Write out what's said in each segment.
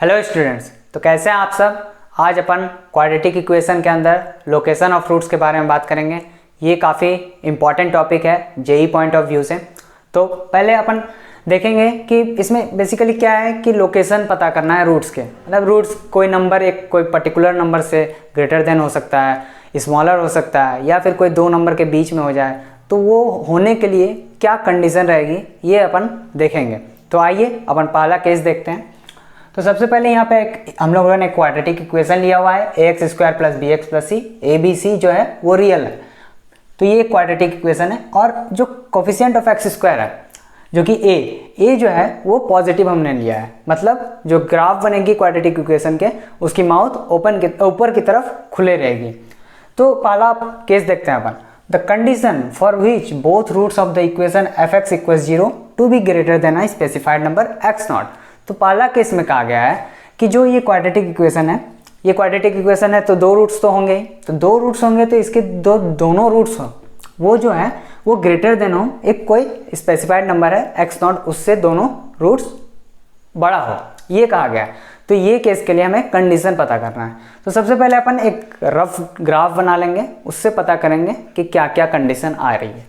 Hello students, तो कैसे हैं आप सब। आज अपन क्वाड्रेटिक इक्वेशन के अंदर लोकेशन ऑफ रूट्स के बारे में बात करेंगे। ये काफ़ी इम्पॉर्टेंट टॉपिक है जेई पॉइंट ऑफ व्यू से। तो पहले अपन देखेंगे कि इसमें बेसिकली क्या है कि लोकेशन पता करना है रूट्स के। मतलब रूट्स कोई नंबर एक कोई पर्टिकुलर नंबर से ग्रेटर देन हो सकता है, स्मॉलर हो सकता है, या फिर कोई दो नंबर के बीच में हो जाए। तो वो होने के लिए क्या कंडीशन रहेगी ये अपन देखेंगे। तो आइए अपन पहला केस देखते हैं। तो सबसे पहले यहाँ पे हम लोगों ने क्वाड्रेटिक इक्वेशन लिया हुआ है a x square plus B x plus c. A b c जो है वो रियल है, तो ये क्वाड्रेटिक इक्वेशन है। और जो कोफिशिएंट ऑफ एक्स स्क्वायर है जो कि ए जो है वो पॉजिटिव हमने लिया है। मतलब जो ग्राफ बनेगी क्वाड्रेटिक इक्वेशन के उसकी माउथ ऊपर की तरफ खुले रहेगी। तो पहला केस देखते हैं अपन। The condition for which both roots of the equation F x equal 0 to be greater than a specified number x naught. तो पहला केस में कहा गया है कि जो ये क्वाड्रेटिक इक्वेशन है, ये क्वाड्रेटिक इक्वेशन है तो दो रूट्स तो होंगे ही। तो दो रूट्स होंगे तो इसके दोनों रूट्स हो वो जो है वो ग्रेटर देन हो एक कोई स्पेसिफाइड नंबर है एक्स नॉट, उससे दोनों रूट्स बड़ा हो, ये कहा गया है। तो ये केस के लिए हमें कंडीशन पता करना है। तो सबसे पहले अपन एक रफ ग्राफ बना लेंगे, उससे पता करेंगे कि क्या क्या कंडीशन आ रही है।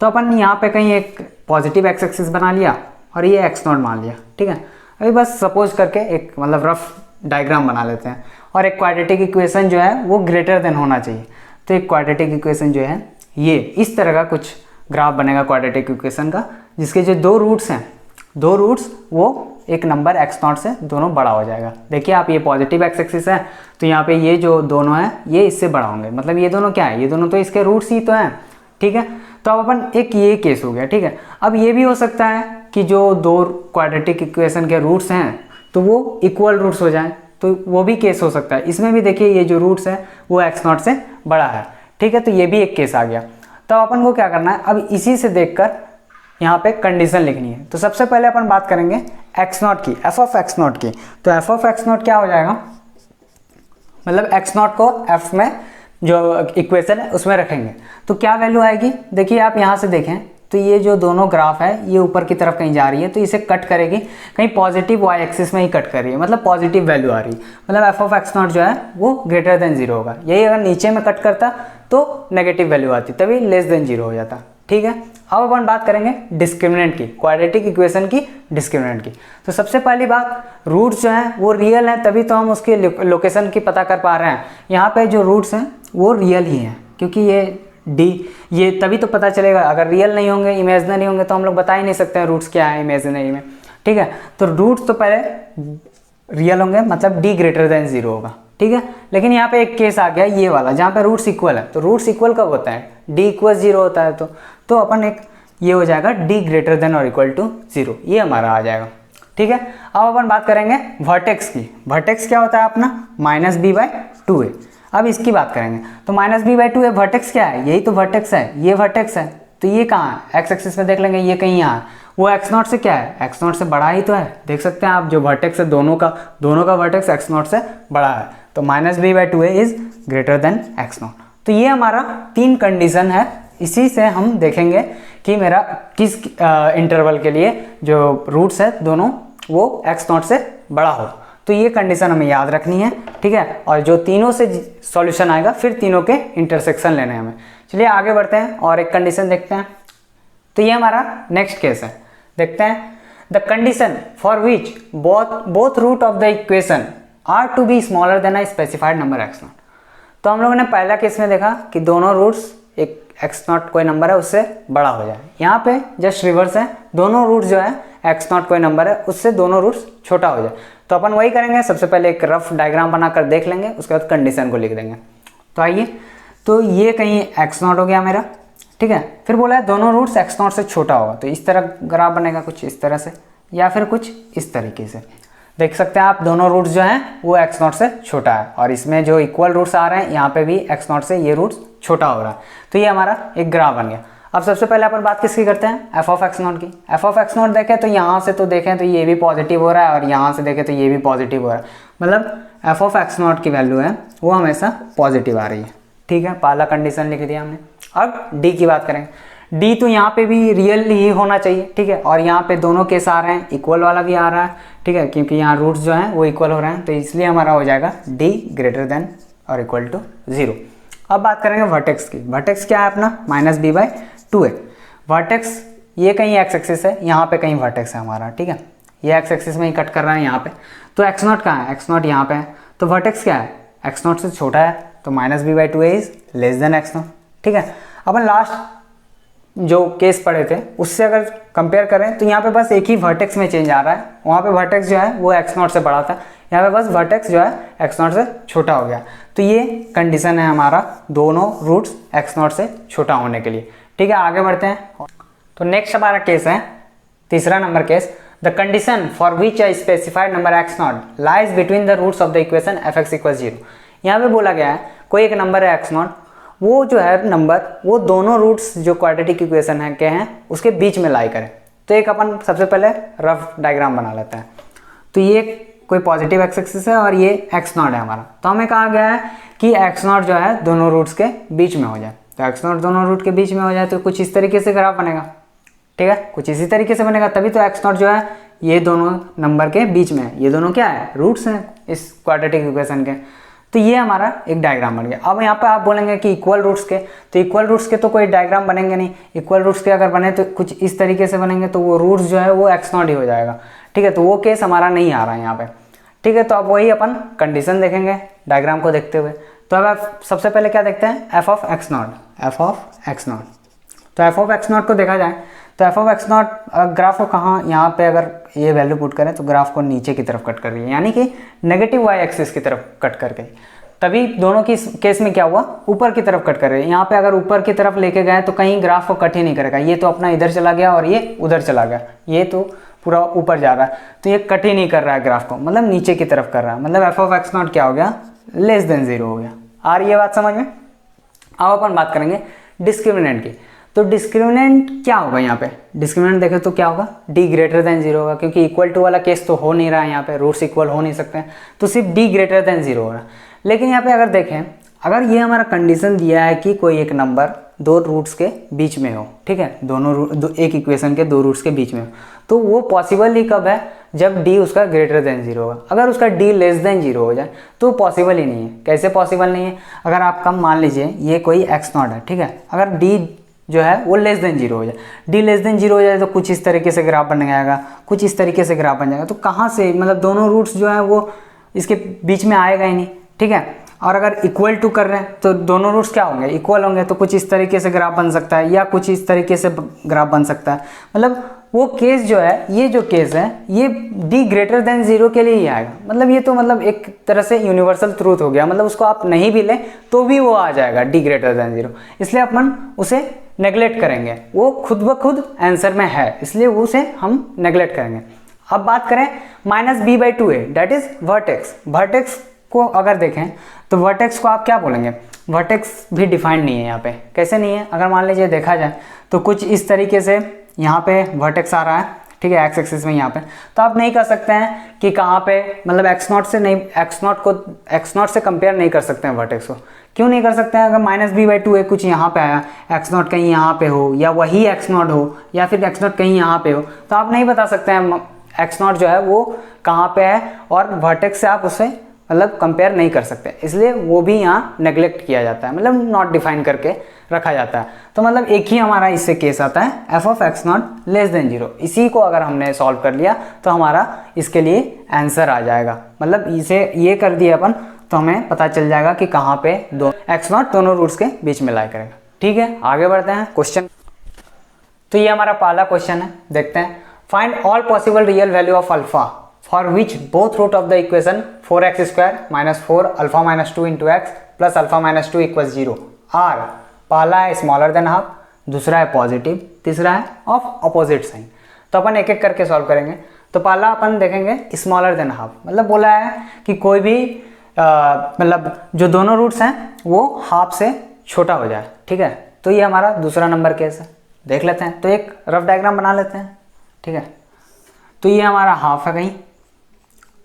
तो अपन यहाँ पे कहीं एक पॉजिटिव एक्स एक्सिस बना लिया और ये एक्स नॉट मान लिया, ठीक है। अभी बस सपोज करके एक मतलब रफ डायग्राम बना लेते हैं। और एक क्वाड्रेटिक इक्वेशन जो है वो ग्रेटर देन होना चाहिए। तो एक क्वाड्रेटिक इक्वेशन जो है ये इस तरह का कुछ ग्राफ बनेगा क्वाड्रेटिक इक्वेशन का, जिसके जो दो रूट्स हैं, दो रूट्स वो एक नंबर एक्स नॉट से दोनों बड़ा हो जाएगा। देखिए आप, ये पॉजिटिव एक्स एक्सिस है तो यहाँ पे ये जो दोनों हैं ये इससे बड़ा होंगे। मतलब ये दोनों क्या है, ये दोनों तो इसके रूट्स ही तो हैं, ठीक है। तो अब अपन एक ये केस हो गया, ठीक है। अब ये भी हो सकता है कि जो दो क्वाड्रेटिक इक्वेशन के रूट्स हैं तो वो इक्वल रूट्स हो जाएं, तो वो भी केस हो सकता है। इसमें भी देखिए ये जो रूट्स हैं वो एक्स नॉट से बड़ा है, ठीक है। तो ये भी एक केस आ गया। तो अपन को क्या करना है, अब इसी से देखकर यहाँ पे कंडीशन लिखनी है। तो सबसे पहले अपन बात करेंगे एक्स नॉट की, एफ ऑफ एक्स नॉट की। तो एफ ऑफ एक्स नॉट क्या हो जाएगा, मतलब एक्स नॉट को एफ में जो इक्वेशन है उसमें रखेंगे तो क्या वैल्यू आएगी। देखिए आप यहाँ से देखें तो ये जो दोनों ग्राफ है ये ऊपर की तरफ कहीं जा रही है, तो इसे कट करेगी कहीं पॉजिटिव वाई एक्सिस में ही कट कर रही है, मतलब पॉजिटिव वैल्यू आ रही है। मतलब एफ ऑफ एक्स नॉट जो है वो ग्रेटर देन 0 होगा। यही अगर नीचे में कट करता तो नेगेटिव वैल्यू आती, तभी लेस देन 0 हो जाता, ठीक है। अब अपन बात करेंगे डिस्क्रिमिनेंट की, क्वाड्रेटिक इक्वेशन की डिस्क्रिमिनेंट की। तो सबसे पहली बात, रूट्स जो हैं वो रियल हैं, तभी तो हम उसकी लोकेशन की पता कर पा रहे हैं। यहाँ पे जो रूट्स हैं वो रियल ही हैं, क्योंकि ये तभी तो पता चलेगा। अगर रियल नहीं होंगे, इमेजिनरी होंगे, तो हम लोग बता ही नहीं सकते हैं रूट्स क्या है इमेजिनरी में, ठीक है। तो रूट्स तो पहले रियल होंगे, मतलब डी ग्रेटर देन 0 होगा, ठीक है। लेकिन यहाँ पे एक केस आ गया ये वाला जहाँ पे रूट्स इक्वल है। तो रूट्स इक्वल कब होता है, डी इक्वल 0 होता है। तो अपन एक ये हो जाएगा डी ग्रेटर देन और इक्वल टू 0, ये हमारा आ जाएगा, ठीक है। अब अपन बात करेंगे वर्टेक्स की। वर्टेक्स क्या होता है अपना, -b/2a। अब इसकी बात करेंगे तो -b/2a वर्टेक्स क्या है, यही तो वर्टेक्स है, ये वर्टेक्स है। तो ये कहाँ है, एक्स एक्सिस में देख लेंगे, ये कहीं यहाँ है। वो एक्स नॉट से क्या है, एक्स नॉट से बड़ा ही तो है। देख सकते हैं आप, जो वर्टेक्स है दोनों का वर्टेक्स एक्स नॉट से बड़ा है। तो -b/2a is greater than x naught. तो ये हमारा 3 कंडीशन है। इसी से हम देखेंगे कि मेरा किस इंटरवल के लिए जो रूट्स है दोनों वो एक्स नॉट से बड़ा हो। तो ये कंडीशन हमें याद रखनी है, ठीक है। और जो तीनों से सॉल्यूशन आएगा फिर तीनों के इंटरसेक्शन लेने हैं हमें। चलिए आगे बढ़ते हैं और एक कंडीशन देखते हैं। तो ये हमारा नेक्स्ट केस है, देखते हैं। The condition for which both root of the equation are to be smaller than a specified number x naught. तो हम लोगों ने पहला केस में देखा कि दोनों रूट्स एक एक्स नॉट कोई नंबर है उससे बड़ा हो जाए। यहाँ पे जस्ट रिवर्स है, दोनों रूट्स जो है एक्स नॉट कोई नंबर है उससे दोनों रूट्स छोटा हो जाए। तो अपन वही करेंगे, सबसे पहले एक रफ डायग्राम बनाकर देख लेंगे, उसके बाद कंडीशन को लिख देंगे। तो आइए, तो ये कहीं एक्स नॉट हो गया मेरा, ठीक है। फिर बोला है दोनों रूट्स एक्स नॉट से छोटा होगा, तो इस तरह ग्राफ बनेगा कुछ इस तरह से, या फिर कुछ इस तरीके से। देख सकते हैं आप, दोनों रूट्स जो हैं वो एक्स नॉट से छोटा है, और इसमें जो इक्वल रूट्स आ रहे हैं यहाँ पे भी एक्स नॉट से ये रूट्स छोटा हो रहा है। तो ये हमारा एक ग्राफ बन गया। अब सबसे पहले अपन बात किसकी करते हैं, एफ ऑफ एक्स नॉट की। एफ ऑफ एक्स नॉट देखें तो यहाँ से तो देखें तो ये भी पॉजिटिव हो रहा है, और यहाँ से देखें तो ये भी पॉजिटिव हो रहा है। मतलब एफ ऑफ एक्स नॉट की वैल्यू है वो हमेशा पॉजिटिव आ रही है, ठीक है। पहला कंडीशन लिख दिया हमने। अब डी की बात करेंगे। डी तो यहाँ पे भी रियल ही होना चाहिए, ठीक है, और यहाँ पे दोनों केस आ रहे हैं, इक्वल वाला भी आ रहा है, ठीक है, क्योंकि यहाँ रूट्स जो हैं वो इक्वल हो रहे हैं, तो इसलिए हमारा हो जाएगा डी ग्रेटर देन और इक्वल टू 0। अब बात करेंगे वर्टेक्स की। वर्टेक्स क्या है अपना, -b/2 है। वर्टेक्स ये कहीं एक्स एक्सिस है, यहाँ पे कहीं वर्टेक्स है हमारा, ठीक है, ये एक्स एक्सिस में ही कट कर रहा है यहाँ पे। तो x0 कहाँ है, x0 यहाँ पे है, तो वर्टेक्स क्या है, x0 से छोटा है, तो -b/2 is less then x0, ठीक है। अपन लास्ट जो केस पढ़े थे उससे अगर कंपेयर करें तो यहाँ पे बस एक ही वर्टेक्स में चेंज आ रहा है, वहाँ पे वर्टेक्स जो है वो x0 से बड़ा था, यहाँ पे बस वर्टेक्स जो है x0 से छोटा हो गया। तो ये कंडीशन है हमारा दोनों रूट्स x0 से छोटा होने के लिए, ठीक है। आगे बढ़ते हैं। तो नेक्स्ट हमारा केस है तीसरा number case, the condition for which a specified number x0 lies between the roots of the equation f(x = 0)। यहाँ पे बोला गया है कोई एक नंबर है x0, वो जो है नंबर वो दोनों रूट्स जो क्वाड्रेटिक इक्वेशन है के हैं उसके बीच में लाई करें। तो एक अपन सबसे पहले रफ डायग्राम बना लेते हैं। तो ये कोई पॉजिटिव एक्स एक्सिस है और ये x0 है हमारा, तो हमें कहा गया है कि x0 जो है दोनों रूट्स के बीच में हो जाए। तो x0 दोनों रूट के बीच में हो जाए तो कुछ इस तरीके से ग्राफ बनेगा, ठीक है, कुछ इसी तरीके से बनेगा, तभी तो x0 जो है ये दोनों नंबर के बीच में है, ये दोनों क्या है, रूट्स हैं इस क्वाड्रेटिक इक्वेशन के। तो ये हमारा एक डायग्राम बन गया। अब यहाँ पे आप बोलेंगे कि इक्वल रूट्स के, तो इक्वल रूट्स के तो कोई डायग्राम बनेंगे नहीं, इक्वल रूट्स के अगर बने तो कुछ इस तरीके से बनेंगे, तो वो रूट्स जो है वो x0 ही हो जाएगा, ठीक है, तो वो केस हमारा नहीं आ रहा है यहाँ पे, ठीक है। तो अब वही अपन कंडीशन देखेंगे डायग्राम को देखते हुए। तो अब आप सबसे पहले क्या देखते हैं, f(x0)। तो f(x0) को देखा जाए तो f(x0) ग्राफ को कहाँ, यहाँ पे अगर ये वैल्यू पुट करें तो ग्राफ को नीचे की तरफ कट कर रही है, यानी कि नेगेटिव y एक्सिस की तरफ कट कर गई। तभी दोनों की केस में क्या हुआ, ऊपर की तरफ कट कर रही है। यहाँ पे अगर ऊपर की तरफ लेके गए तो कहीं ग्राफ को कट ही नहीं करेगा, ये तो अपना इधर चला गया और ये उधर चला गया, ये तो पूरा ऊपर जा रहा है, तो ये कट ही नहीं कर रहा है ग्राफ को, मतलब नीचे की तरफ कर रहा है, मतलब f(x0) क्या हो गया, लेस देन 0 हो गया। आ रही है बात समझ में। अब अपन बात करेंगे डिस्क्रिमिनेंट की। तो डिस्क्रिमिनेंट क्या होगा, यहाँ पे डिस्क्रिमिनेंट देखें तो क्या होगा, d ग्रेटर देन 0 होगा, क्योंकि इक्वल टू वाला केस तो हो नहीं रहा है, यहाँ पे रूट्स इक्वल हो नहीं सकते हैं, तो सिर्फ d ग्रेटर देन 0 होगा। लेकिन यहाँ पे अगर देखें, अगर ये हमारा कंडीशन दिया है कि कोई एक नंबर दो रूट्स के बीच में हो, ठीक है, एक इक्वेशन के दो रूट्स के बीच में हो, तो वो पॉसिबल ही कब है, जब d उसका ग्रेटर देन 0 होगा। अगर उसका d लेस देन 0 हो जाए तो पॉसिबल ही नहीं है। कैसे पॉसिबल नहीं है, अगर आप कम मान लीजिए ये कोई x0 है, ठीक है, अगर d जो है वो लेस देन 0 हो जाए, d लेस देन 0 हो जाए तो कुछ इस तरीके से ग्राफ बन जाएगा, कुछ इस तरीके से ग्राफ बन जाएगा। तो कहाँ से, मतलब दोनों रूट्स जो है वो इसके बीच में आएगा ही नहीं, ठीक है। और अगर इक्वल टू कर रहे हैं तो दोनों रूट्स क्या होंगे, इक्वल होंगे, तो कुछ इस तरीके से ग्राफ बन सकता है या कुछ इस तरीके से ग्राफ बन सकता है। मतलब वो केस जो है, ये जो केस है ये d ग्रेटर देन 0 के लिए ही आएगा। मतलब ये तो मतलब एक तरह से यूनिवर्सल ट्रूथ हो गया, मतलब उसको आप नहीं भी लें तो भी वो आ जाएगा d ग्रेटर देन 0, इसलिए अपन उसे नेगलेक्ट करेंगे, वो खुद ब खुद आंसर में है, इसलिए उसे हम नेगलेक्ट करेंगे। अब बात करें -b/2 है, दैट इज वर्टेक्स। वर्टेक्स को अगर देखें तो वर्टेक्स को आप क्या बोलेंगे, वर्टेक्स भी डिफाइंड नहीं है यहाँ पे। कैसे नहीं है, अगर मान लीजिए देखा जाए तो कुछ इस तरीके से यहाँ पे वर्टेक्स आ रहा है, ठीक है, एक्स एक्सिस में यहाँ पे, तो आप नहीं कर सकते हैं कि कहाँ पे, मतलब x0 से नहीं, x0 से कंपेयर नहीं कर सकते हैं वर्टेक्स को। क्यों नहीं कर सकते हैं, अगर -b/2 है, कुछ यहाँ पे आया, x0 कहीं यहाँ पे हो या वही x0 हो या फिर x0 कहीं यहाँ पे हो, तो आप नहीं बता सकते हैं x0 जो है वो कहाँ पे है, और वर्टेक्स से आप उसे मतलब कंपेयर नहीं कर सकते, इसलिए वो भी यहाँ नेग्लेक्ट किया जाता है, मतलब नॉट डिफाइन करके रखा जाता है। तो मतलब एक ही हमारा इससे केस आता है f(x0) लेस देन 0। इसी को अगर हमने सॉल्व कर लिया तो हमारा इसके लिए आंसर आ जाएगा, मतलब इसे ये कर दिया अपन तो हमें पता चल जाएगा कि कहाँ पे x0 दोनों रूट्स के बीच में लाई करेगा। ठीक है, आगे बढ़ते हैं क्वेश्चन। तो ये हमारा पहला क्वेश्चन है, देखते हैं। Find all possible real value of alpha for which both root of the equation 4x² - 4 α - 2 × x plus α - 2 = 0 are, पहला है स्मॉलर देन हाफ, दूसरा है पॉजिटिव, तीसरा है ऑफ अपोजिट साइन। तो अपन एक एक करके सॉल्व करेंगे। तो पहला अपन देखेंगे स्मॉलर देन हाफ, मतलब बोला है कि कोई भी मतलब जो दोनों रूट्स हैं वो हाफ से छोटा हो जाए, ठीक है। तो ये हमारा दूसरा नंबर केस है, देख लेते हैं। तो एक रफ डायग्राम बना लेते हैं, ठीक है। तो ये हमारा हाफ है कहीं,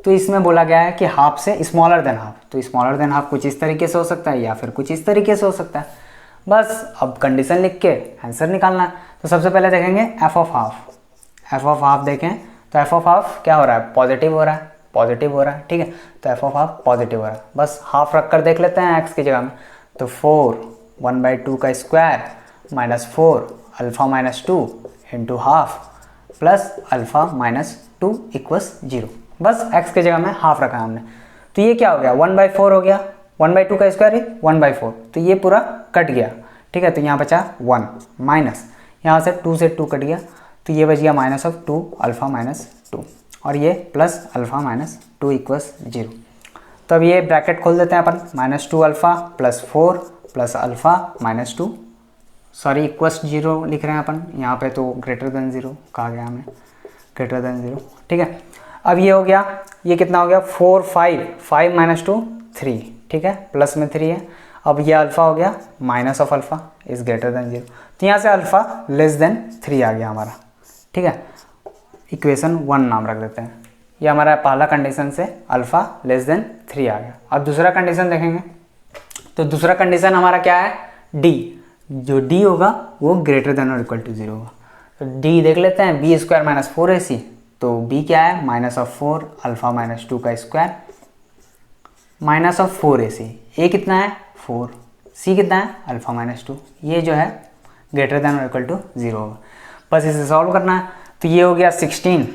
तो इसमें बोला गया है कि हाफ से स्मॉलर देन हाफ, तो स्मॉलर देन हाफ कुछ इस तरीके से हो सकता है या फिर कुछ इस तरीके से हो सकता है। बस अब कंडीशन लिख के आंसर निकालना है। तो सबसे पहले देखेंगे एफ ऑफ हाफ देखें तो एफ ऑफ हाफ क्या हो रहा है, पॉजिटिव हो रहा है, पॉजिटिव हो रहा है, ठीक है। तो एफ ऑफ हाफ पॉजिटिव हो रहा है, बस हाफ रख कर देख लेते हैं एक्स की जगह में। तो 4 1/2 का square -4 alpha -2 into half plus alpha -2 equals 0। बस एक्स की जगह में हाफ रखा है हमने। तो ये क्या हो गया, 1/4 हो गया, 1/2 का स्क्वायर है 1/4, तो ये पूरा कट गया, ठीक है। तो यहाँ बचा 1 माइनस, यहाँ से 2 से 2 कट गया, तो ये बच गया -2 अल्फ़ा -2 और ये प्लस अल्फ़ा -2 इक्वल्स 0। तो अब ये ब्रैकेट खोल देते हैं अपन, -2 alpha plus 4 plus alpha -2 sorry equals 0 लिख रहे हैं अपन, यहाँ पे तो ग्रेटर देन 0 कहा गया हमें, ग्रेटर देन 0, ठीक है। अब ये हो गया, ये कितना हो गया 4 5 -2 3, ठीक है, प्लस में 3 है। अब ये अल्फ़ा हो गया minus of alpha is greater then 0, तो यहाँ से अल्फ़ा लेस देन 3 आ गया हमारा, ठीक है। इक्वेशन 1 नाम रख देते हैं। ये हमारा पहला कंडीशन से अल्फ़ा लेस देन 3 आ गया। अब दूसरा कंडीशन देखेंगे, तो दूसरा कंडीशन हमारा क्या है, डी, जो डी होगा वो ग्रेटर देन और इक्वल टू 0 होगा। तो डी देख लेते हैं, बी स्क्वायर -4ac, तो बी क्या है -4 अल्फ़ा -2 का स्क्वायर -4ac, ए कितना है 4, सी कितना है अल्फ़ा -2, ये जो है ग्रेटर देन और इक्वल टू 0 होगा। बस इसे सॉल्व करना है। तो ये हो गया 16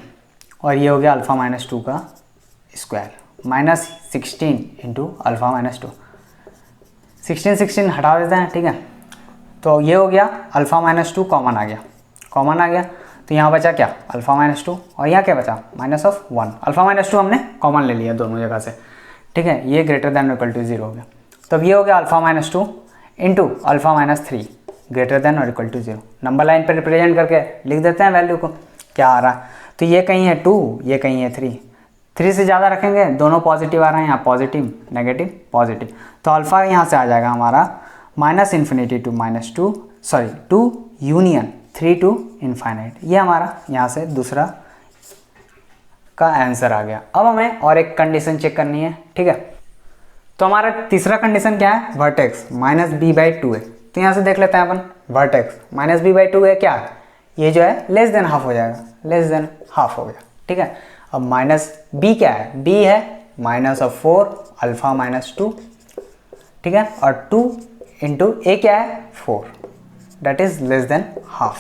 और ये हो गया अल्फ़ा -2 का स्क्वायर -16 इंटू अल्फ़ा -2, 16 हटा देते हैं, ठीक है। तो ये हो गया अल्फ़ा -2 कॉमन आ गया, तो यहाँ बचा क्या अल्फ़ा -2 और यहाँ क्या बचा -1, अल्फ़ा -2 हमने कॉमन ले लिया दोनों जगह से, ठीक है। ये ग्रेटर देन इक्वल टू 0 हो गया। तब ये हो गया alpha -2 into alpha -3 greater than और इक्वल टू 0। नंबर लाइन पर रिप्रेजेंट करके लिख देते हैं वैल्यू को, क्या आ रहा है। तो ये कहीं है 2, ये कहीं है 3 से ज़्यादा रखेंगे, दोनों पॉजिटिव आ रहे हैं, यहाँ पॉजिटिव नेगेटिव पॉजिटिव, तो अल्फ़ा यहाँ से आ जाएगा हमारा -∞ टू -2 यूनियन 3 टू इन्फाइनाइट। ये हमारा यहाँ से दूसरा का आंसर आ गया। अब हमें और एक कंडीशन चेक करनी है, ठीक है। तो हमारा तीसरा कंडीशन क्या है, वर्टेक्स -b/2 है। तो यहाँ से देख लेते हैं अपन, वर्टेक्स -b/2 है क्या, ये जो है लेस देन हाफ हो जाएगा, लेस देन हाफ हो गया, ठीक है। अब माइनस बी क्या है, बी है -4 अल्फ़ा -2, ठीक है, और 2 इंटू ए क्या है 4, that is less than half.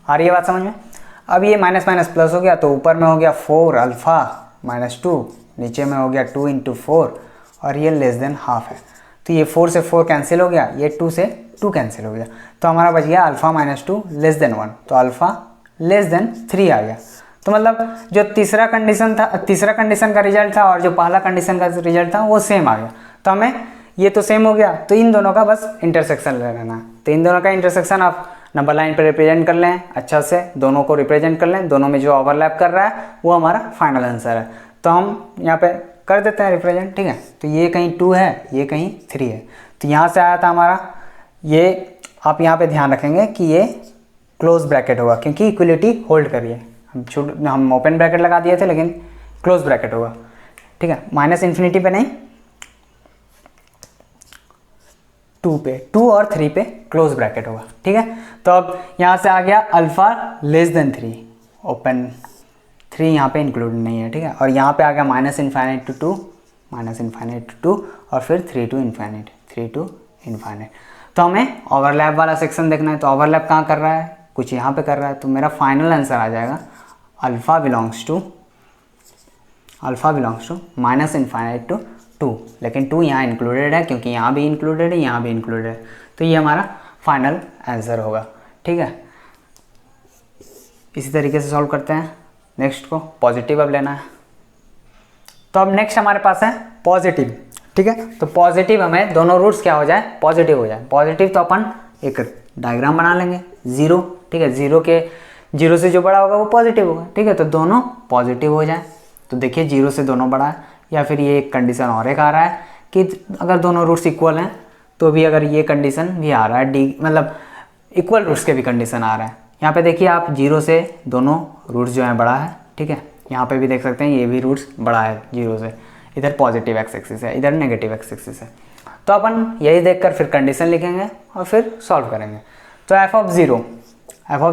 आ रही है बात समझ में। अब ये माइनस माइनस प्लस हो गया, तो ऊपर में हो गया 4 अल्फ़ा -2, नीचे में हो गया 2 इंटू 4 और ये लेस देन हाफ है। तो ये 4 से 4 कैंसिल हो गया, ये 2 से 2 कैंसिल हो गया, तो हमारा बच गया अल्फ़ा -2 लेस देन 1, तो अल्फ़ा लेस देन 3 आ गया। तो मतलब जो तीसरा कंडीशन था, तीसरा कंडीशन का रिजल्ट था और जो पहला कंडीशन का रिजल्ट था वो सेम आ गया। तो हमें ये तो सेम हो गया, तो इन दोनों का बस इंटरसेक्शन ले लेना है। तो इन दोनों का इंटरसेक्शन आप नंबर लाइन पर रिप्रेजेंट कर लें, अच्छा से दोनों को रिप्रेजेंट कर लें, दोनों में जो ओवरलैप कर रहा है वो हमारा फाइनल आंसर है। तो हम यहाँ पे कर देते हैं रिप्रेजेंट, ठीक है। तो ये कहीं 2 है, ये कहीं 3 है, तो यहाँ से आया था हमारा ये, आप यहाँ पे ध्यान रखेंगे कि ये क्लोज ब्रैकेट होगा क्योंकि इक्वलिटी होल्ड करिए, हम ओपन ब्रैकेट लगा दिए थे लेकिन क्लोज ब्रैकेट होगा, ठीक है। -∞ पे नहीं, 2 पे, 2 और 3 पे क्लोज ब्रैकेट होगा, ठीक है। तो अब यहाँ से आ गया अल्फ़ा लेस देन 3, ओपन 3 यहाँ पे इंक्लूड नहीं है, ठीक है। और यहाँ पे आ गया -∞ टू 2, -∞ टू 2 और फिर 3 टू इन्फाइनाइट। तो हमें ओवरलैप वाला सेक्शन देखना है, तो ओवरलैप कहाँ कर रहा है, कुछ यहाँ पे कर रहा है, तो मेरा फाइनल आंसर आ जाएगा अल्फ़ा बिलोंग्स टू -∞ टू 2, लेकिन 2 यहाँ इंक्लूडेड है क्योंकि यहाँ भी इंक्लूडेड है, यहाँ भी इंक्लूडेड है, तो ये हमारा फाइनल आंसर होगा, ठीक है। इसी तरीके से सॉल्व करते हैं। नेक्स्ट को पॉजिटिव अब लेना है, तो अब नेक्स्ट हमारे पास है पॉजिटिव, ठीक है। तो पॉजिटिव हमें दोनों रूट्स क्या हो जाए, पॉजिटिव हो जाए। पॉजिटिव तो अपन एक डायग्राम बना लेंगे 0, ठीक है, 0 से जो बड़ा होगा वो पॉजिटिव होगा, ठीक है। तो दोनों पॉजिटिव हो जाए, तो देखिए 0 से दोनों बड़ा है, या फिर ये एक कंडीशन और एक आ रहा है कि अगर दोनों रूट्स इक्वल हैं तो भी अगर ये कंडीशन भी आ रहा है, डी मतलब इक्वल रूट्स के भी कंडीशन आ रहा है। यहाँ पे देखिए आप 0 से दोनों रूट्स जो हैं बड़ा है, ठीक है। यहाँ पे भी देख सकते हैं ये भी रूट्स बड़ा है 0 से, इधर पॉजिटिव एक्स एक्सिस है, इधर नेगेटिव एक्स एक्सिस है। तो अपन यही देखकर फिर कंडीशन लिखेंगे और फिर सॉल्व करेंगे। तो एफ ऑफ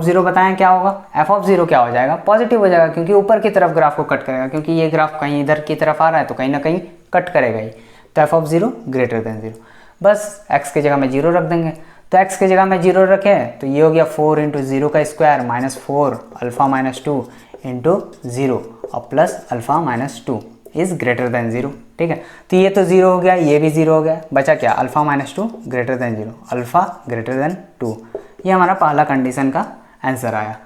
ज़ीरो बताएं क्या होगा। एफ ऑफ ज़ीरो क्या हो जाएगा, पॉजिटिव हो जाएगा, क्योंकि ऊपर की तरफ ग्राफ को कट करेगा, क्योंकि ये ग्राफ कहीं इधर की तरफ आ रहा है तो कहीं ना कहीं कट करेगा ही। तो F of zero greater than zero, बस एक्स की जगह में जीरो रख देंगे। तो एक्स की जगह में जीरो रखें तो ये हो गया 4 इंटू ज़ीरो का square minus 4 alpha minus 2 into zero और plus alpha minus 2 is greater than zero. ठीक है, तो ये तो ज़ीरो हो गया, ये भी ज़ीरो हो गया, बचा क्या, alpha minus 2 greater than zero, alpha greater than 2। ये हमारा पहला कंडीशन का आंसर आया।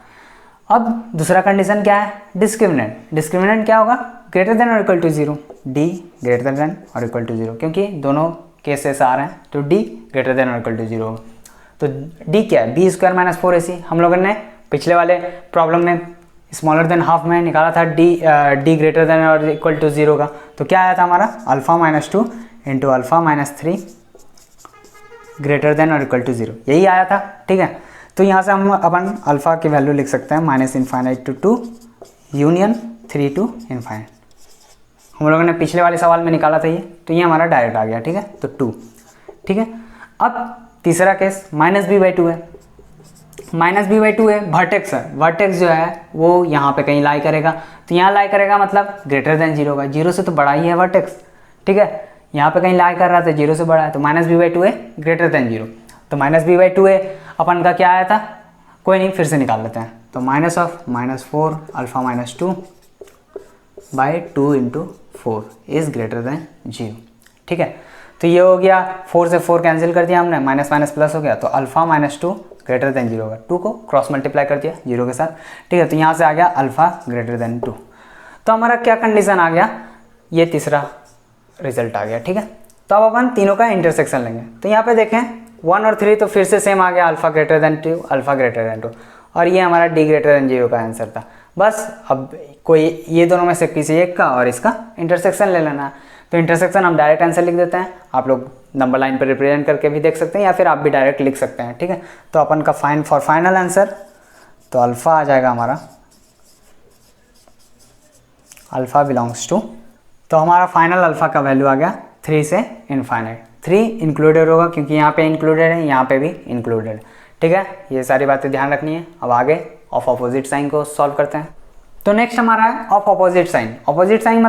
अब दूसरा कंडीशन क्या है, डिस्क्रिमिनेंट। डिस्क्रिमिनेंट क्या होगा, ग्रेटर देन और equal to zero, D greater than और इक्वल टू ज़ीरो, क्योंकि दोनों केसेस आ रहे हैं तो डी ग्रेटर देन और इक्वल टू ज़ीरो होगा। तो डी क्या है, बी स्क्वायर माइनस 4ac। हम लोगों ने पिछले वाले प्रॉब्लम में स्मॉलर देन हाफ में निकाला था डी ग्रेटर देन और इक्वल टू ज़ीरो का। तो क्या आया था हमारा, alpha minus 2 into alpha minus 3 greater than और इक्वल टू ज़ीरो, यही आया था। ठीक है, तो यहाँ से हम अपन अल्फ़ा की वैल्यू लिख सकते हैं minus infinite to 2 union 3 to infinite. हम लोगों ने पिछले वाले सवाल में निकाला था ये, तो ये हमारा डायरेक्ट आ गया। ठीक है, तो 2। ठीक है, अब तीसरा केस माइनस बी बाई 2 है। माइनस बी बाई 2 है, वर्टेक्स है, वर्टेक्स जो है वो यहाँ पे कहीं लाई करेगा। तो यहाँ लाई करेगा मतलब ग्रेटर देन जीरो का, जीरो से तो बड़ा ही है वर्टेक्स। ठीक है, यहाँ पे कहीं लाई कर रहा था, जीरो से बड़ा है, तो माइनस बी बाई 2 है ग्रेटर देन जीरो। तो माइनस बी बाई 2 है अपन का क्या आया था, कोई नहीं, फिर से निकाल लेते हैं। तो minus of minus 4 alpha minus 2 by 2 into 4 is greater than zero. ठीक है, तो ये हो गया, 4 से 4 कैंसिल कर दिया हमने, माइनस माइनस प्लस हो गया, तो alpha minus 2 greater than zero होगा। 2 को क्रॉस मल्टीप्लाई कर दिया जीरो के साथ। ठीक है, तो यहाँ से आ गया अल्फ़ा ग्रेटर देन 2। तो हमारा क्या कंडीशन आ गया, ये तीसरा रिजल्ट आ गया। ठीक है, तो अब अपन तीनों का इंटरसेक्शन लेंगे। तो यहाँ पे देखें 1 और 3 तो फिर से सेम आ गया, alpha greater than 2 alpha greater than 2, और ये हमारा डी ग्रेटर देन जीरो का आंसर था। बस अब कोई ये दोनों में से किसी एक का और इसका इंटरसेक्शन ले लेना है। तो इंटरसेक्शन हम डायरेक्ट आंसर लिख देते हैं, आप लोग नंबर लाइन पर रिप्रेजेंट करके भी देख सकते हैं या फिर आप भी डायरेक्ट लिख सकते हैं। ठीक है, तो अपन का फाइनल आंसर, तो अल्फ़ा आ जाएगा हमारा, अल्फ़ा बिलोंग्स टू, तो हमारा फाइनल अल्फ़ा का वैल्यू आ गया 3 से इनफाइनाइट। 3 इंक्लूडेड होगा क्योंकि यहाँ पे इंक्लूडेड है, यहाँ पे भी इंक्लूडेड। ठीक है, ये सारी बातें ध्यान रखनी है। अब आगे ऑफ अपोजिट साइन को सॉल्व करते हैं। तो नेक्स्ट हमारा है of opposite sign. Opposite sign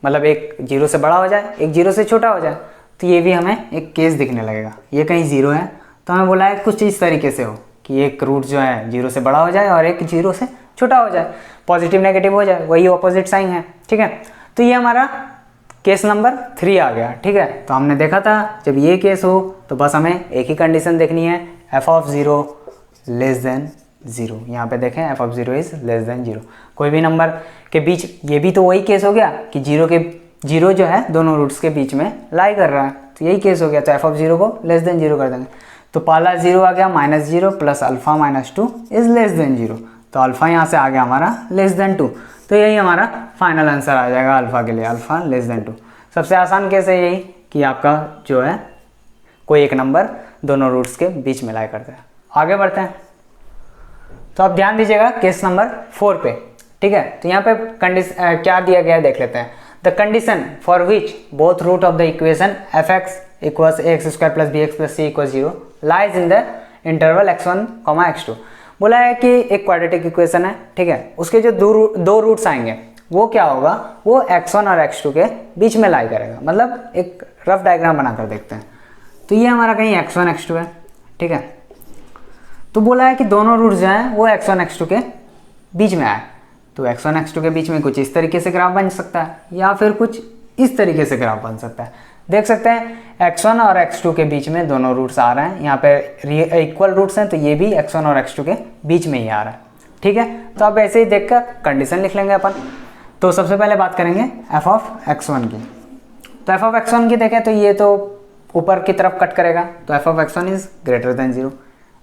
मतलब एक जीरो से बड़ा हो जाए, एक जीरो से छोटा हो जाए। तो ये भी हमें एक केस दिखने लगेगा, ये कहीं जीरो है तो हमें बोला है कुछ इस तरीके से हो कि एक रूट जो है जीरो से बड़ा हो जाए और एक जीरो से छोटा हो जाए, पॉजिटिव नेगेटिव हो जाए, वही अपोजिट साइन है। ठीक है, तो ये हमारा केस नंबर 3 आ गया। ठीक है, तो हमने देखा था जब ये केस हो तो बस हमें एक ही कंडीशन देखनी है, F of zero less than zero. यहाँ पे देखें F of zero is less than zero. कोई भी नंबर के बीच, ये भी तो वही केस हो गया कि जीरो जो है दोनों रूट्स के बीच में लाई कर रहा है, तो यही केस हो गया। तो एफ ऑफ ज़ीरो को लेस देन जीरो कर देंगे। तो पहला जीरो आ गया minus zero plus alpha minus 2 is less than zero. तो अल्फ़ा यहाँ से आ गया हमारा लेस देन 2। तो यही हमारा फाइनल आंसर आ जाएगा अल्फ़ा के लिए, अल्फ़ा लेस देन 2। सबसे आसान केस है यही कि आपका जो है कोई एक नंबर दोनों रूट्स के बीच में लाई करता है। आगे बढ़ते हैं। तो आप ध्यान दीजिएगा केस नंबर 4 पे। ठीक है, तो यहाँ पे क्या दिया गया है देख लेते हैं। The condition for which both root of the equation F X equals A x square plus B x plus C equal zero lies in the interval x1, x2। बोला है कि एक क्वाड्रेटिक इक्वेशन है। ठीक है, उसके जो दो रूट्स आएंगे वो क्या होगा, वो x1 और x2 के बीच में लाई करेगा। मतलब एक रफ डायग्राम बनाकर देखते हैं। तो ये हमारा कहीं x1 x2 है। ठीक है, तो बोला है कि दोनों रूट्स जो हैं वो x1 x2 के बीच में आए। तो x1 x2 के बीच में कुछ इस तरीके से ग्राफ बन सकता है या फिर कुछ इस तरीके से ग्राफ बन सकता है। देख सकते हैं x1 और x2 के बीच में दोनों रूट्स आ रहे हैं, यहाँ पे इक्वल रूट्स हैं, तो ये भी x1 और x2 के बीच में ही आ रहा है। ठीक है, तो अब ऐसे ही देखकर कंडीशन लिख लेंगे अपन। तो सबसे पहले बात करेंगे एफ ऑफ x1 की। तो एफ ऑफ x1 की देखें तो ये तो ऊपर की तरफ कट करेगा, तो F of x1 is greater than zero.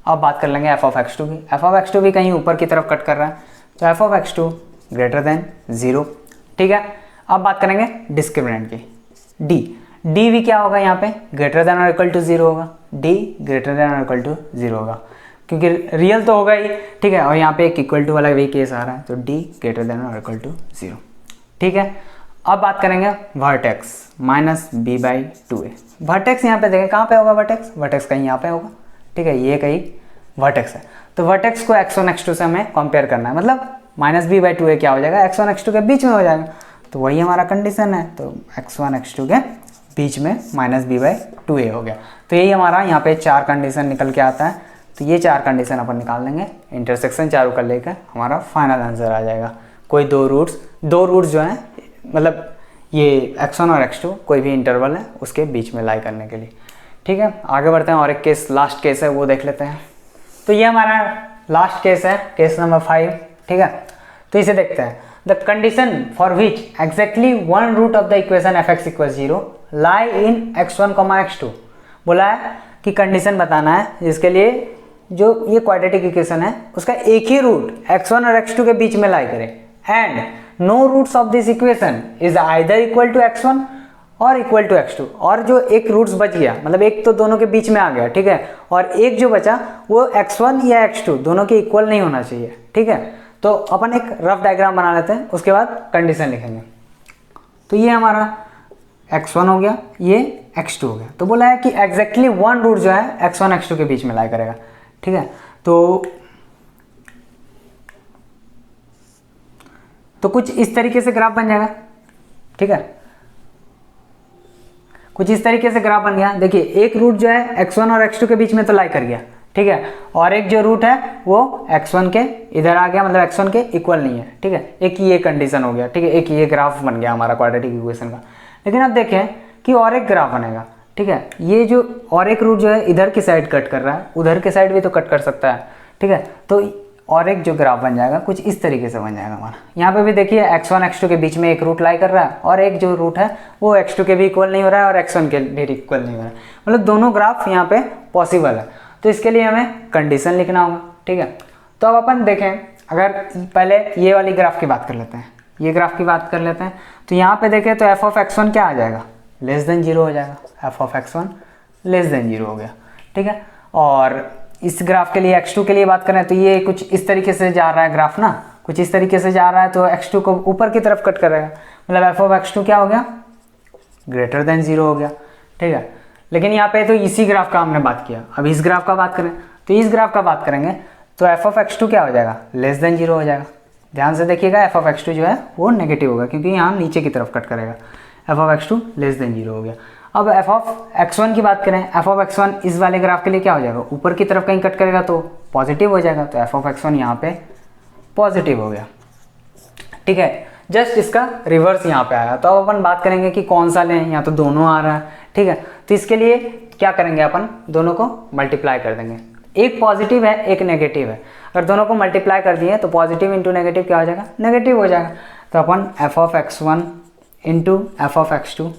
अब बात कर लेंगे एफ ऑफ x2 की। एफ ऑफ x2 भी कहीं ऊपर की तरफ कट कर रहा है, तो F of x2 greater than zero. ठीक है, अब बात करेंगे डिस्क्रिमिनेंट की। डी भी क्या होगा यहाँ पे, ग्रेटर देन और इक्वल टू जीरो होगा। डी ग्रेटर देन और इक्वल टू जीरो होगा क्योंकि रियल तो होगा ही। ठीक है, और यहाँ पे एक इक्वल टू वाला भी केस आ रहा है, तो डी ग्रेटर देन और इक्वल टू जीरो। ठीक है, अब बात करेंगे vertex minus B by two A. Vertex यहाँ पे देखें कहाँ पे होगा वर्टेक्स, वर्टेक्स कहीं यहाँ पे होगा, ठीक है, ये कहीं वर्टेक्स है। तो वर्टेक्स को x1 x2 से हमें कंपेयर करना है, मतलब माइनस बी बाई टू ए क्या हो जाएगा, x1 x2 के बीच में हो जाएगा। तो वही हमारा कंडीशन है, तो x1 x2 के बीच में माइनस बी बाई टू ए हो गया। तो यही हमारा यहाँ पे 4 कंडीशन निकल के आता है। तो ये 4 कंडीशन अपन निकाल लेंगे, इंटरसेक्शन चारों कर लेकर हमारा फाइनल आंसर आ जाएगा। कोई दो रूट्स जो हैं, मतलब ये x1 और x2 कोई भी इंटरवल है उसके बीच में लाई करने के लिए, ठीक है। आगे बढ़ते हैं और एक केस, लास्ट केस है वो देख लेते हैं। तो ये हमारा लास्ट केस है, केस नंबर 5, ठीक है। तो इसे देखते हैं। The condition for which exactly one root of the equation F x equal 0 lie in x1, x2। बोला है कि कंडीशन बताना है जिसके लिए जो ये क्वाड्रेटिक इक्वेशन है उसका एक ही रूट x1 और x2 के बीच में लाई करे, and no roots of this equation is either equal to x1 और इक्वल टू x2। और जो एक रूट्स बच गया, मतलब एक तो दोनों के बीच में आ गया, ठीक है, और एक जो बचा वो x1 या x2 दोनों के इक्वल नहीं होना चाहिए, ठीक है। तो अपन एक रफ डायग्राम बना लेते हैं, उसके बाद कंडीशन लिखेंगे। तो ये हमारा x1 हो गया, ये x2 हो गया। तो बोला है कि एग्जैक्टली वन रूट जो है x1 x2 के बीच में लाई करेगा, ठीक है। तो कुछ इस तरीके से ग्राफ बन जाएगा, ठीक है, कुछ इस तरीके से ग्राफ बन गया। देखिए एक रूट जो है x1 और x2 के बीच में तो लाई कर गया, ठीक है, और एक जो रूट है वो x1 के इधर आ गया, मतलब x1 के इक्वल नहीं है, ठीक है। एक ये कंडीशन हो गया, ठीक है, एक ये ग्राफ बन गया हमारा क्वाड्रेटिक इक्वेशन का। लेकिन अब देखें कि और एक ग्राफ बनेगा, ठीक है। ये जो और एक रूट जो है इधर की साइड कट कर रहा है, उधर के साइड भी तो कट कर सकता है, ठीक है। तो और एक जो ग्राफ बन जाएगा कुछ इस तरीके से बन जाएगा हमारा। यहाँ पे भी देखिए x1 x2 के बीच में एक रूट लाई कर रहा है, और एक जो रूट है वो x2 के भी इक्वल नहीं हो रहा है और x1 के भी इक्वल नहीं हो रहा है, मतलब दोनों ग्राफ यहाँ पे पॉसिबल है। तो इसके लिए हमें कंडीशन लिखना होगा, ठीक है। तो अब अपन देखें, अगर पहले ये वाली ग्राफ की बात कर लेते हैं, ये ग्राफ की बात कर लेते हैं। तो यहाँ पे देखें तो f ऑफ x1 क्या आ जाएगा, लेस देन 0 हो जाएगा, f of x1 less than 0 हो गया, ठीक है। और इस ग्राफ के लिए x2 के लिए बात करें तो ये कुछ इस तरीके से जा रहा है ग्राफ ना, कुछ इस तरीके से जा रहा है, तो x2 को ऊपर की तरफ कट करेगा, मतलब f ऑफ x2 क्या हो गया, ग्रेटर देन 0 हो गया, ठीक है। लेकिन यहाँ पे तो इसी ग्राफ का हमने बात किया। अब इस ग्राफ का बात करें तो इस ग्राफ का बात करेंगे तो f ऑफ x2 क्या हो जाएगा, लेस देन 0 हो जाएगा। ध्यान से देखिएगा, f ऑफ x2 जो है वो नेगेटिव होगा क्योंकि यहाँ नीचे की तरफ कट करेगा। f of x2 less than 0 हो गया। अब f ऑफ x1 की बात करें, f ऑफ x1 इस वाले ग्राफ के लिए क्या हो जाएगा, ऊपर की तरफ कहीं कट करेगा तो पॉजिटिव हो जाएगा, तो f ऑफ x1 यहाँ पे पॉजिटिव हो गया, ठीक है। जस्ट इसका रिवर्स यहाँ पे आया। तो अब अपन बात करेंगे कि कौन सा लें, यहाँ तो दोनों आ रहा है, ठीक है। तो इसके लिए क्या करेंगे, अपन दोनों को मल्टीप्लाई कर देंगे। एक पॉजिटिव है एक नेगेटिव है, अगर दोनों को मल्टीप्लाई कर दिए तो पॉजिटिव इंटू नेगेटिव क्या हो जाएगा, नेगेटिव हो जाएगा। तो अपन f of x1 into F of x2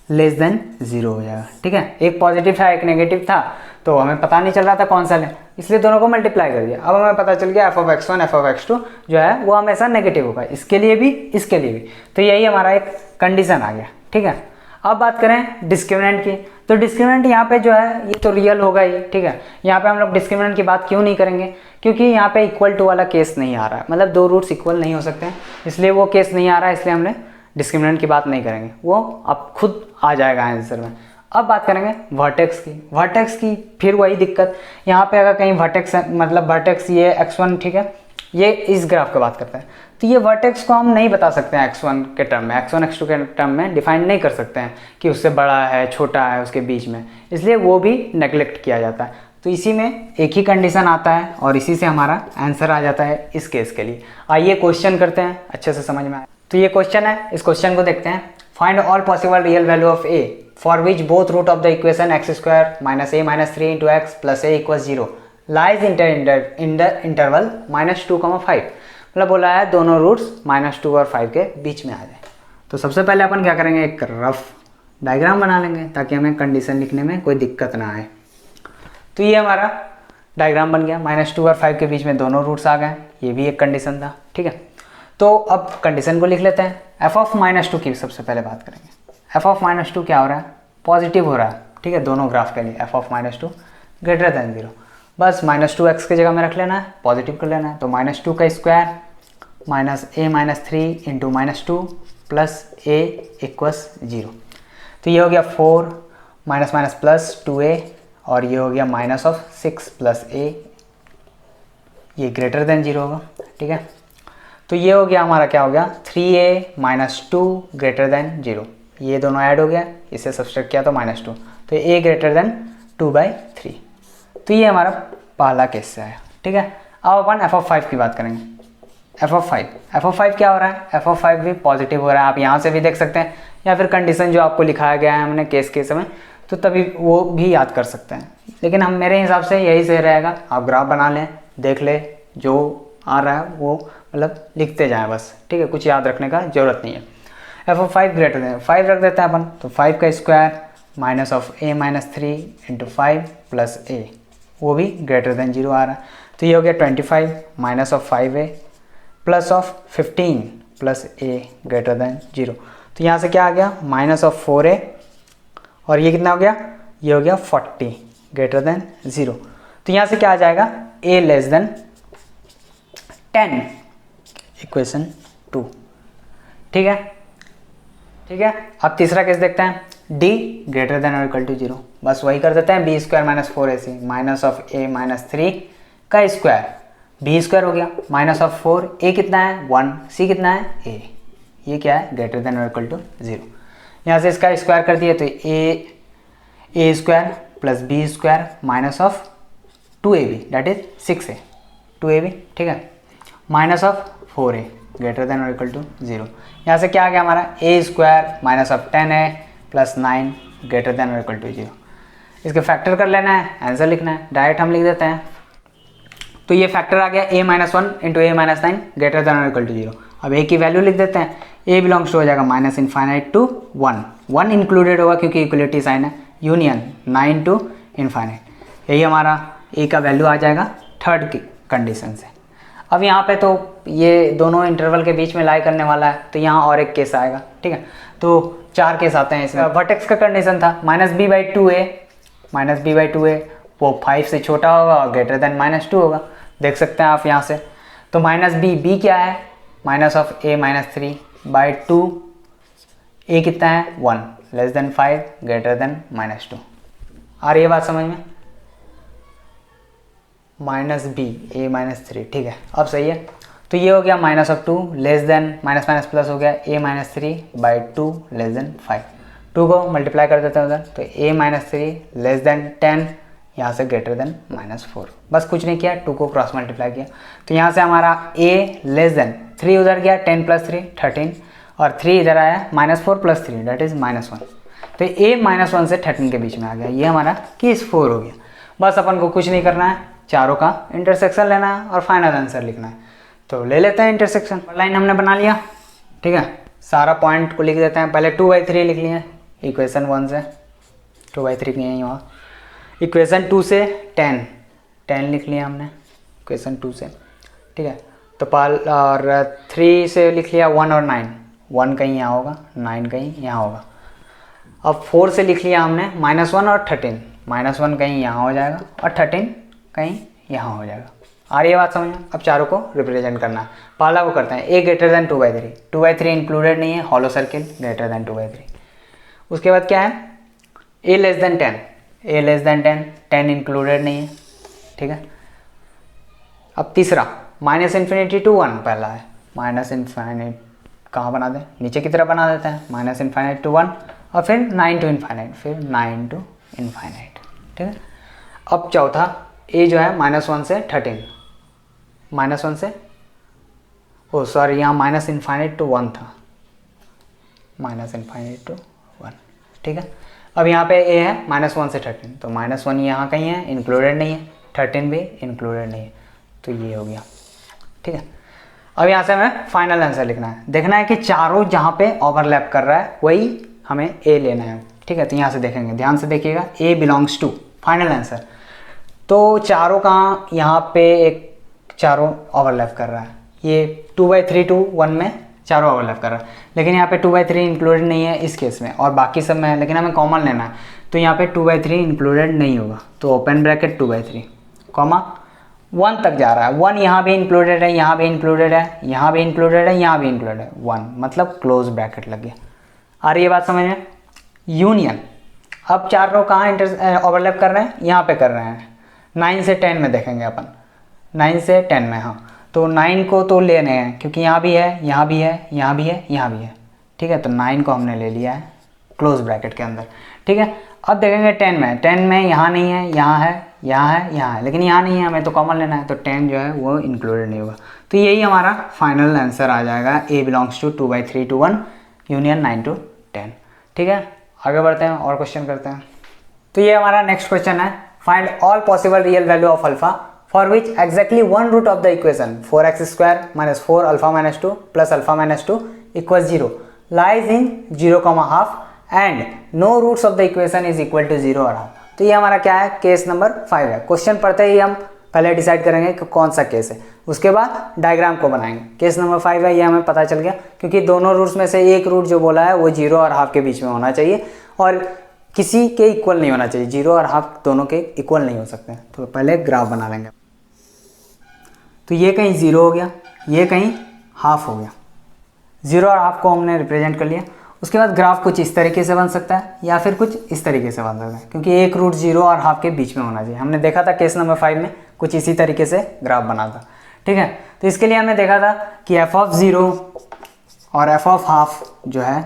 less than 0 हो जाएगा, ठीक है। एक पॉजिटिव था एक नेगेटिव था, तो हमें पता नहीं चल रहा था कौन सा लें, इसलिए दोनों को मल्टीप्लाई कर दिया। अब हमें पता चल गया f of x1 f of x2 जो है वो हमेशा नेगेटिव होगा, इसके लिए भी इसके लिए भी। तो यही हमारा एक कंडीशन आ गया, ठीक है। अब बात करें डिस्क्रिमिनेंट की, तो डिस्क्रिमिनेंट यहाँ पे जो है ये तो रियल होगा ही, ठीक है। यहाँ पे हम लोग डिस्क्रिमिनेंट की बात क्यों नहीं करेंगे, क्योंकि यहाँ पे इक्वल टू वाला केस नहीं आ रहा है, मतलब दो रूट्स इक्वल नहीं हो सकते हैं, इसलिए वो केस नहीं आ रहा है, इसलिए हमने डिस्क्रिमिनेंट की बात नहीं करेंगे, वो अब खुद आ जाएगा आंसर में। अब बात करेंगे वर्टेक्स की। वर्टेक्स की फिर वही दिक्कत, यहाँ पे अगर कहीं वर्टेक्स मतलब वर्टेक्स ये x1, ठीक है, ये इस ग्राफ की बात करता है, तो ये वर्टेक्स को हम नहीं बता सकते हैं x1 के टर्म में, x1 x2 के टर्म में डिफाइन नहीं कर सकते हैं कि उससे बड़ा है छोटा है उसके बीच में, इसलिए वो भी नेग्लेक्ट किया जाता है। तो इसी में एक ही कंडीशन आता है और इसी से हमारा आंसर आ जाता है इस केस के लिए। आइए क्वेश्चन करते हैं, अच्छे से समझ में आए। तो ये क्वेश्चन है, इस क्वेश्चन को देखते हैं। Find all possible real value of a for which both root of the equation x square minus a minus 3 into X plus a equal 0 lies in the interval -2,5। मतलब बोला है दोनों रूट्स -2 और 5 के बीच में आ जाए। तो सबसे पहले अपन क्या करेंगे, एक रफ डायग्राम बना लेंगे ताकि हमें कंडीशन लिखने में कोई दिक्कत ना आए। तो ये हमारा डायग्राम बन गया, -2 और 5 के बीच में दोनों रूट्स आ गए, ये भी एक कंडीशन था, ठीक है। तो अब कंडीशन को लिख लेते हैं। f ऑफ -2 की सबसे पहले बात करेंगे। f ऑफ -2 क्या हो रहा है, पॉजिटिव हो रहा है, ठीक है, दोनों ग्राफ के लिए f ऑफ -2 ग्रेटर देन 0। बस -2x की जगह में रख लेना है, पॉजिटिव कर लेना है। तो -2 का square minus a minus 3 into -2 plus a equals 0। तो ये हो गया 4 माइनस माइनस प्लस 2a और ये हो गया माइनस ऑफ 6 प्लस a, ये ग्रेटर देन 0 होगा। ठीक है, तो ये हो गया हमारा, क्या हो गया 3a माइनस 2 ग्रेटर देन 0, ये दोनों ऐड हो गया, इसे सब्सट्रैक्ट किया तो -2, तो a ग्रेटर देन 2/3। तो ये हमारा पहला केस से आया। ठीक है, अब अपन f(5) की बात करेंगे। f(5) क्या हो रहा है, f(5) भी पॉजिटिव हो रहा है, आप यहाँ से भी देख सकते हैं, या फिर कंडीशन जो आपको लिखाया गया है हमने केस के समय, तो तभी वो भी याद कर सकते हैं। लेकिन हम मेरे हिसाब से यही सही रहेगा, आप ग्राफ बना लें, देख ले, जो आ रहा है वो मतलब लिखते जाएं बस। ठीक है, कुछ याद रखने का ज़रूरत नहीं है। f(5) ग्रेटर देन 5 रख देते हैं अपन, तो 5 का square minus of a minus 3 into 5 plus a, वो भी ग्रेटर देन 0 आ रहा है। तो ये हो गया 25 minus of 5a plus of 15 plus a greater than 0। तो यहाँ से क्या आ गया, माइनस ऑफ 4a और ये कितना हो गया, ये हो गया 40 ग्रेटर देन 0। तो यहाँ से क्या आ जाएगा, a लेस देन 10, इक्वेशन 2। ठीक है, ठीक है। अब तीसरा केस देखते हैं, d ग्रेटर देन और इक्वल टू 0, बस वही कर देते हैं, b square minus 4ac minus of a minus 3 का स्क्वायर, b स्क्वायर हो गया माइनस ऑफ 4, a कितना है 1, c कितना है a, ये क्या है ग्रेटर देन और इक्वल टू 0। यहाँ से इसका स्क्वायर कर दिए तो a square plus b square minus of 2ab that is 6a 2ab। ठीक है, minus of 4a greater than और इक्वल टू 0। यहाँ से क्या आ गया हमारा, a square minus of 10a plus 9 greater than और इक्वल टू 0। इसके फैक्टर कर लेना है, आंसर लिखना है, डायरेक्ट हम लिख देते हैं। तो ये फैक्टर आ गया a minus 1 into a minus 9 greater than और इक्वल टू 0। अब a की वैल्यू लिख देते हैं, a बिलोंग्स टू हो जाएगा माइनस इनफाइनाइट टू 1, 1 इंक्लूडेड होगा क्योंकि इक्वलिटी साइन है, यूनियन 9 टू इनफाइनाइट, यही हमारा a का वैल्यू आ जाएगा थर्ड की कंडीशन से। अब यहाँ पे तो ये दोनों इंटरवल के बीच में लाई करने वाला है, तो यहाँ और एक केस आएगा। ठीक है, तो 4 केस आते हैं इसमें। वर्टेक्स का कंडीशन था -b/2a, वो 5 से छोटा होगा और ग्रेटर देन -2 होगा, देख सकते हैं आप यहाँ से। तो -b क्या है, minus of a minus 3/2, a कितना है 1, लेस देन 5 ग्रेटर देन -2। आ रही है बात समझ में, -b a माइनस 3। ठीक है, अब सही है। तो ये हो गया minus of 2 less than minus minus plus हो गया a माइनस 3/2 लेस देन 5, 2 को मल्टीप्लाई कर देते हैं उधर, तो a माइनस 3 लेस देन 10, यहाँ से ग्रेटर देन -4, बस कुछ नहीं किया, 2 को क्रॉस मल्टीप्लाई किया। तो यहाँ से हमारा a लेस देन 3 उधर गया, 10 प्लस 3 13, और 3 इधर आया -4 प्लस 3 दैट इज -1, तो a -1 से 13 के बीच में आ गया, ये हमारा केस 4 हो गया। बस अपन को कुछ नहीं करना है, चारों का इंटरसेक्शन लेना है और फाइनल आंसर लिखना है। तो ले लेते हैं इंटरसेक्शन, लाइन हमने बना लिया। ठीक है, सारा पॉइंट को लिख देते हैं, पहले 2/3 लिख लिए इक्वेशन 1 से, 2/3 किए हैं यहाँ। इक्वेशन 2 से 10 लिख लिया हमने इक्वेशन 2 से। ठीक है, तो और 3 से लिख लिया 1 और 9, 1 कहीं यहाँ होगा, 9 कहीं यहाँ होगा। अब 4 से लिख लिया हमने -1 और 13, -1 कहीं यहाँ हो जाएगा और 13 कहीं यहाँ हो जाएगा। आ रही है बात समझ में। अब चारों को रिप्रेजेंट करना है, पहला को करते हैं a ग्रेटर देन 2/3, 2/3 इंक्लूडेड नहीं है, हॉलो सर्किल ग्रेटर देन 2/3। उसके बाद क्या है, a less than 10, a less than 10 included नहीं है। ठीक है, अब तीसरा -∞ टू 1 पहला है, -∞ कहाँ बना दें, नीचे की तरफ बना देते हैं, -∞ टू 1 और फिर 9 टू इनफाइनाइट, फिर 9 टू इनफाइनाइट। ठीक है, अब चौथा a जो है -1 से 13, -1 से सॉरी यहाँ -∞ टू 1 था, -∞ टू 1। ठीक है, अब यहाँ पे a है -1 से 13, तो -1 यहाँ कहीं है, इंक्लूडेड नहीं है, 13 भी इंक्लूडेड नहीं है, तो ये हो गया। ठीक है, अब यहाँ से हमें फाइनल आंसर लिखना है, देखना है कि चारों जहाँ पे ओवरलैप कर रहा है वही हमें a लेना है। ठीक है, तो यहाँ से देखेंगे, ध्यान से देखिएगा, a belongs to final answer, तो चारों कहाँ यहाँ पे एक चारों ओवरलैप कर रहा है, ये 2/3 टू 1 में चारों ओवरलैप कर रहा है, लेकिन यहाँ पे 2/3 इंक्लूडेड नहीं है इस केस में, और बाकी सब में है, लेकिन हमें कॉमन लेना है, तो यहाँ पे 2/3 इंक्लूडेड नहीं होगा, तो ओपन ब्रैकेट 2/3 कॉमा 1 तक जा रहा है, 1 यहाँ भी इंक्लूडेड है, यहाँ भी इंक्लूडेड है, यहाँ भी इंक्लूडेड है, यहाँ भी इंक्लूडेड है, 1 मतलब क्लोज ब्रैकेट लग गया। आ रही है बात समझ में? यूनियन, अब 4 रो कहाँ ओवरलैप कर रहे हैं? यहाँ पे कर रहे हैं। 9 से 10 में देखेंगे अपन, 9 से 10 में, हाँ तो 9 को तो लेने हैं क्योंकि यहाँ भी है, यहाँ भी है, यहाँ भी है, यहाँ भी है, ठीक है। तो 9 को हमने ले लिया है क्लोज ब्रैकेट के अंदर, ठीक है। अब देखेंगे 10 में, 10 में यहाँ नहीं है, यहाँ है, यहाँ है, यहाँ है, लेकिन यहाँ नहीं है, हमें तो कॉमन लेना है, तो 10 जो है वो इंक्लूडेड नहीं होगा। तो यही हमारा फाइनल आंसर आ जाएगा, A belongs to 2/3 to 1 union 9 to 10, ठीक है। आगे बढ़ते हैं और क्वेश्चन करते हैं। तो ये हमारा नेक्स्ट क्वेश्चन है, find all possible real value of alpha for which exactly one root of the equation 4x² - 4 alpha - 2 plus alpha - 2 equal 0 lies in 0,5 and no roots of the equation is equal to 0 और half. तो ये हमारा क्या है? Case number 5 है। Question पढ़ते ही हम पहले डिसाइड करेंगे कि कौन सा केस है, उसके बाद डायग्राम को बनाएंगे। केस नंबर 5 है, ये हमें पता चल गया क्योंकि दोनों रूट्स में से एक रूट जो बोला है वो 0 और हाफ के बीच में होना चाहिए और किसी के इक्वल नहीं होना चाहिए, 0 और हाफ दोनों के इक्वल नहीं हो सकते। तो पहले ग्राफ बना लेंगे। तो ये कहीं 0 हो गया, ये कहीं हाफ हो गया, 0 और हाफ को हमने रिप्रेजेंट कर लिया। उसके बाद ग्राफ कुछ इस तरीके से बन सकता है या फिर कुछ इस तरीके से बन सकता है क्योंकि एक रूट 0 और हाफ के बीच में होना चाहिए। हमने देखा था केस नंबर 5 में कुछ इसी तरीके से ग्राफ बना था, ठीक है। तो इसके लिए हमने देखा था कि f(0) और f(½ जो है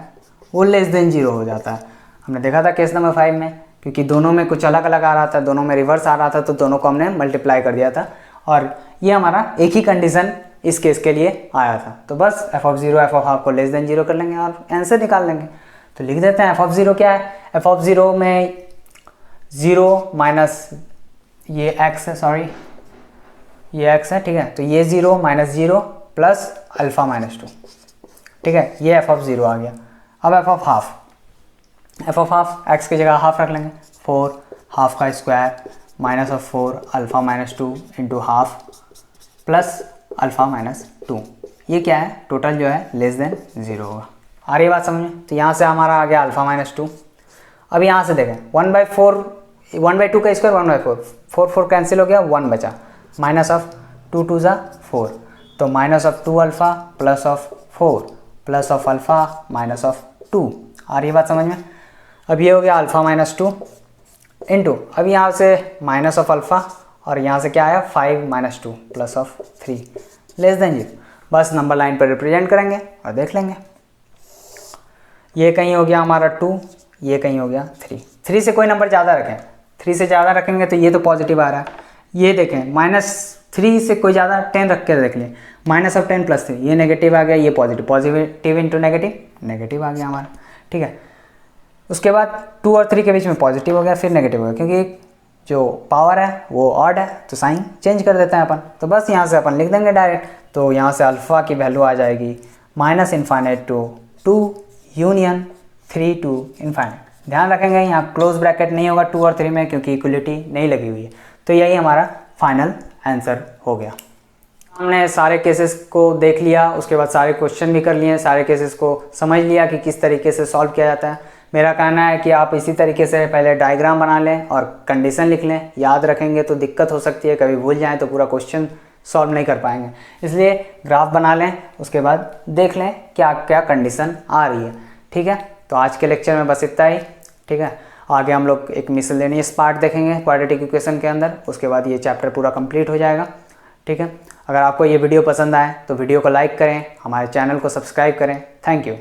वो <0 हो जाता है। हमने देखा था केस नंबर 5 में, क्योंकि दोनों में कुछ अलग अलग आ रहा था, दोनों में रिवर्स आ रहा था, तो दोनों को हमने मल्टीप्लाई कर दिया था और ये हमारा एक ही कंडीशन इस केस के लिए आया था। तो बस f(0) f(½ को <0 कर लेंगे और आंसर निकाल लेंगे। तो लिख देते हैं f(0) क्या है? f(0) में 0 माइनस ये x है, सॉरी ये x है, ठीक है। तो ये 0 - 0 प्लस अल्फा -2, ठीक है। ये f(0) आ गया। अब f(½ x की जगह हाफ रख लेंगे, 4 हाफ का square -4 alpha -2 into half plus alpha -2, ये क्या है? टोटल जो है <0 होगा। आ रही है बात समझ में? तो यहाँ से हमारा आ गया अल्फा -2। अब यहाँ से देखें 1/4 1/2 का स्क्वायर 1/4, 4 कैंसिल हो गया, 1 बचा, माइनस ऑफ 2 2 ज़ा 4, तो -2 alpha plus of 4 plus of alpha -2। आ रही है बात समझ में? अब ये हो गया अल्फा -2 इंटू, अब यहाँ से माइनस ऑफ अल्फा और यहाँ से क्या आया 5 - 2 प्लस ऑफ 3 <0। बस नंबर लाइन पर रिप्रेजेंट करेंगे और देख लेंगे। ये कहीं हो गया हमारा 2, ये कहीं हो गया 3 से कोई नंबर ज़्यादा रखें, 3 से ज़्यादा रखेंगे तो ये तो पॉजिटिव आ रहा है। ये देखें -3 से कोई ज़्यादा 10 रख के देख लें, -10 + 3, ये नेगेटिव आ गया, ये पॉजिटिव इंटू नेगेटिव आ गया हमारा, ठीक है। उसके बाद 2 और 3 के बीच में पॉजिटिव हो गया, फिर नेगेटिव हो गया, क्योंकि जो पावर है वो ऑड है तो साइन चेंज कर देते हैं अपन। तो बस यहाँ से अपन लिख देंगे डायरेक्ट। तो यहाँ से अल्फ़ा की वैल्यू आ जाएगी -∞ to 2 यूनियन 3 to ∞। ध्यान रखेंगे यहाँ क्लोज ब्रैकेट नहीं होगा 2 और 3 में, क्योंकि इक्वलिटी नहीं लगी हुई है। तो यही हमारा फाइनल आंसर हो गया। हमने सारे केसेस को देख लिया, उसके बाद सारे क्वेश्चन भी कर लिए, सारे केसेस को समझ लिया कि किस तरीके से सॉल्व किया जाता है। मेरा कहना है कि आप इसी तरीके से पहले डायग्राम बना लें और कंडीशन लिख लें। याद रखेंगे तो दिक्कत हो सकती है, कभी भूल जाएं तो पूरा क्वेश्चन सॉल्व नहीं कर पाएंगे। इसलिए ग्राफ बना लें, उसके बाद देख लें क्या क्या कंडीशन आ रही है, ठीक है। तो आज के लेक्चर में बस इतना ही, ठीक है। आगे हम लोग एक मिसलेनियस पार्ट देखेंगे क्वाड्रेटिक इक्वेशन के अंदर, उसके बाद ये चैप्टर पूरा कंप्लीट हो जाएगा, ठीक है। अगर आपको ये वीडियो पसंद आए तो वीडियो को लाइक करें, हमारे चैनल को सब्सक्राइब करें। Thank you.